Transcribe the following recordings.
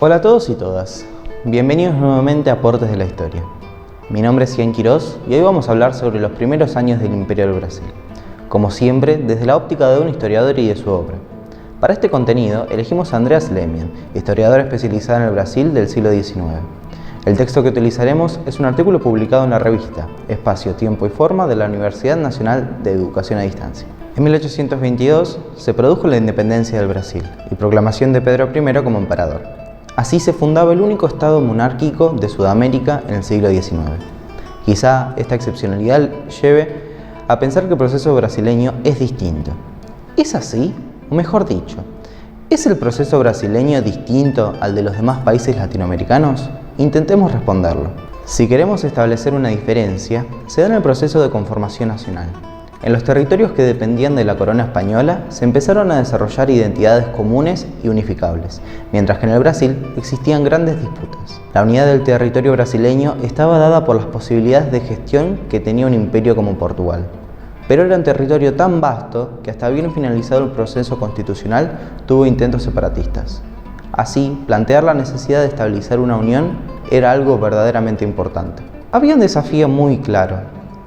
Hola a todos y todas, bienvenidos nuevamente a Aportes de la Historia. Mi nombre es Ian Quiroz y hoy vamos a hablar sobre los primeros años del Imperio del Brasil, como siempre desde la óptica de un historiador y de su obra. Para este contenido elegimos a Andreas Lehmann, historiador especializado en el Brasil del siglo XIX. El texto que utilizaremos es un artículo publicado en la revista Espacio, Tiempo y Forma de la Universidad Nacional de Educación a Distancia. En 1822 se produjo la independencia del Brasil y proclamación de Pedro I como emperador. Así se fundaba el único estado monárquico de Sudamérica en el siglo XIX. Quizá esta excepcionalidad lleve a pensar que el proceso brasileño es distinto. ¿Es así? O mejor dicho, ¿es el proceso brasileño distinto al de los demás países latinoamericanos? Intentemos responderlo. Si queremos establecer una diferencia, se da en el proceso de conformación nacional. En los territorios que dependían de la corona española se empezaron a desarrollar identidades comunes y unificables, mientras que en el Brasil existían grandes disputas. La unidad del territorio brasileño estaba dada por las posibilidades de gestión que tenía un imperio como Portugal. Pero era un territorio tan vasto que hasta bien finalizado el proceso constitucional tuvo intentos separatistas. Así, plantear la necesidad de estabilizar una unión era algo verdaderamente importante. Había un desafío muy claro.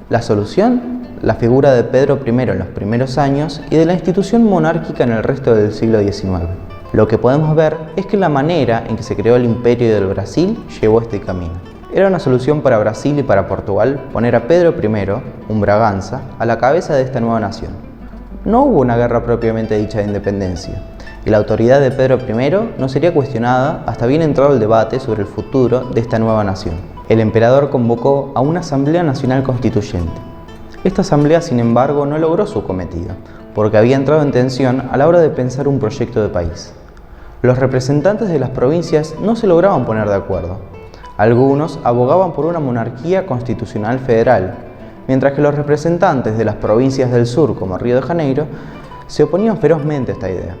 La solución, la figura de Pedro I en los primeros años y de la institución monárquica en el resto del siglo XIX. Lo que podemos ver es que la manera en que se creó el imperio del Brasil llevó este camino. Era una solución para Brasil y para Portugal poner a Pedro I, un Braganza, a la cabeza de esta nueva nación. No hubo una guerra propiamente dicha de independencia, y la autoridad de Pedro I no sería cuestionada hasta bien entrado el debate sobre el futuro de esta nueva nación. El emperador convocó a una Asamblea Nacional Constituyente. Esta asamblea, sin embargo, no logró su cometido, porque había entrado en tensión a la hora de pensar un proyecto de país. Los representantes de las provincias no se lograban poner de acuerdo. Algunos abogaban por una monarquía constitucional federal, mientras que los representantes de las provincias del sur, como Río de Janeiro, se oponían ferozmente a esta idea.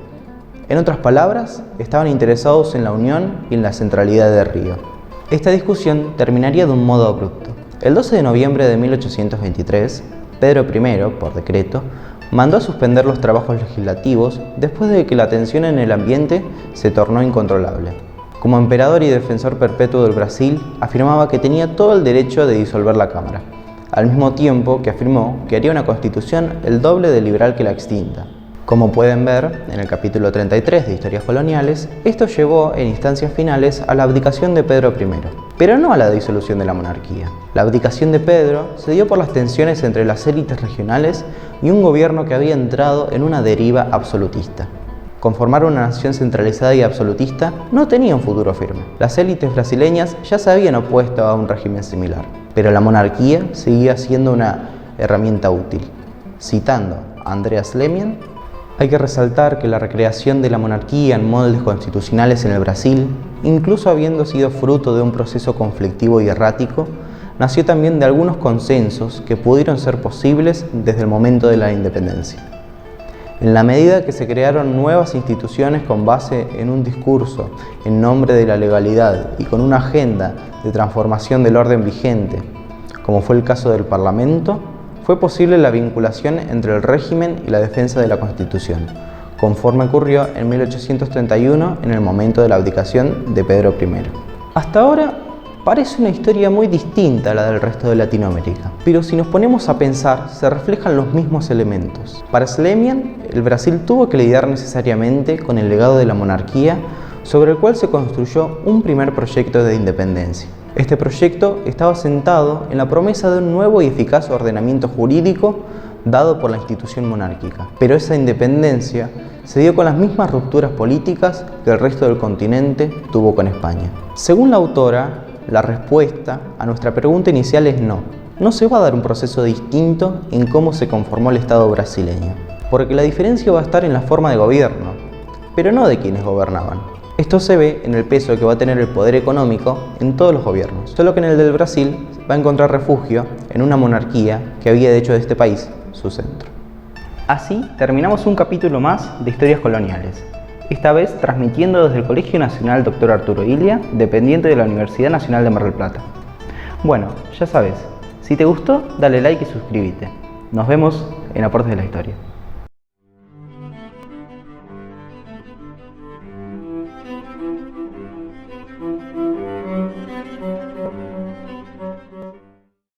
En otras palabras, estaban interesados en la unión y en la centralidad de Río. Esta discusión terminaría de un modo abrupto. El 12 de noviembre de 1823, Pedro I, por decreto, mandó a suspender los trabajos legislativos después de que la tensión en el ambiente se tornó incontrolable. Como emperador y defensor perpetuo del Brasil, afirmaba que tenía todo el derecho de disolver la Cámara, al mismo tiempo que afirmó que haría una constitución el doble de liberal que la extinta. Como pueden ver en el capítulo 33 de Historias Coloniales, esto llevó en instancias finales a la abdicación de Pedro I, pero no a la disolución de la monarquía. La abdicación de Pedro se dio por las tensiones entre las élites regionales y un gobierno que había entrado en una deriva absolutista. Conformar una nación centralizada y absolutista no tenía un futuro firme. Las élites brasileñas ya se habían opuesto a un régimen similar, pero la monarquía seguía siendo una herramienta útil. Citando a Andreas Lehmann, hay que resaltar que la recreación de la monarquía en moldes constitucionales en el Brasil, incluso habiendo sido fruto de un proceso conflictivo y errático, nació también de algunos consensos que pudieron ser posibles desde el momento de la independencia. En la medida que se crearon nuevas instituciones con base en un discurso en nombre de la legalidad y con una agenda de transformación del orden vigente, como fue el caso del Parlamento, fue posible la vinculación entre el régimen y la defensa de la Constitución, conforme ocurrió en 1831 en el momento de la abdicación de Pedro I. Hasta ahora parece una historia muy distinta a la del resto de Latinoamérica, pero si nos ponemos a pensar, se reflejan los mismos elementos. Para Lehmann, el Brasil tuvo que lidiar necesariamente con el legado de la monarquía, sobre el cual se construyó un primer proyecto de independencia. Este proyecto estaba sentado en la promesa de un nuevo y eficaz ordenamiento jurídico dado por la institución monárquica. Pero esa independencia se dio con las mismas rupturas políticas que el resto del continente tuvo con España. Según la autora, la respuesta a nuestra pregunta inicial es no. No se va a dar un proceso distinto en cómo se conformó el Estado brasileño, porque la diferencia va a estar en la forma de gobierno, pero no de quienes gobernaban. Esto se ve en el peso que va a tener el poder económico en todos los gobiernos, solo que en el del Brasil va a encontrar refugio en una monarquía que había hecho de este país su centro. Así terminamos un capítulo más de Historias Coloniales, esta vez transmitiendo desde el Colegio Nacional Dr. Arturo Illia, dependiente de la Universidad Nacional de Mar del Plata. Bueno, ya sabes, si te gustó, dale like y suscríbete. Nos vemos en Aportes de la Historia.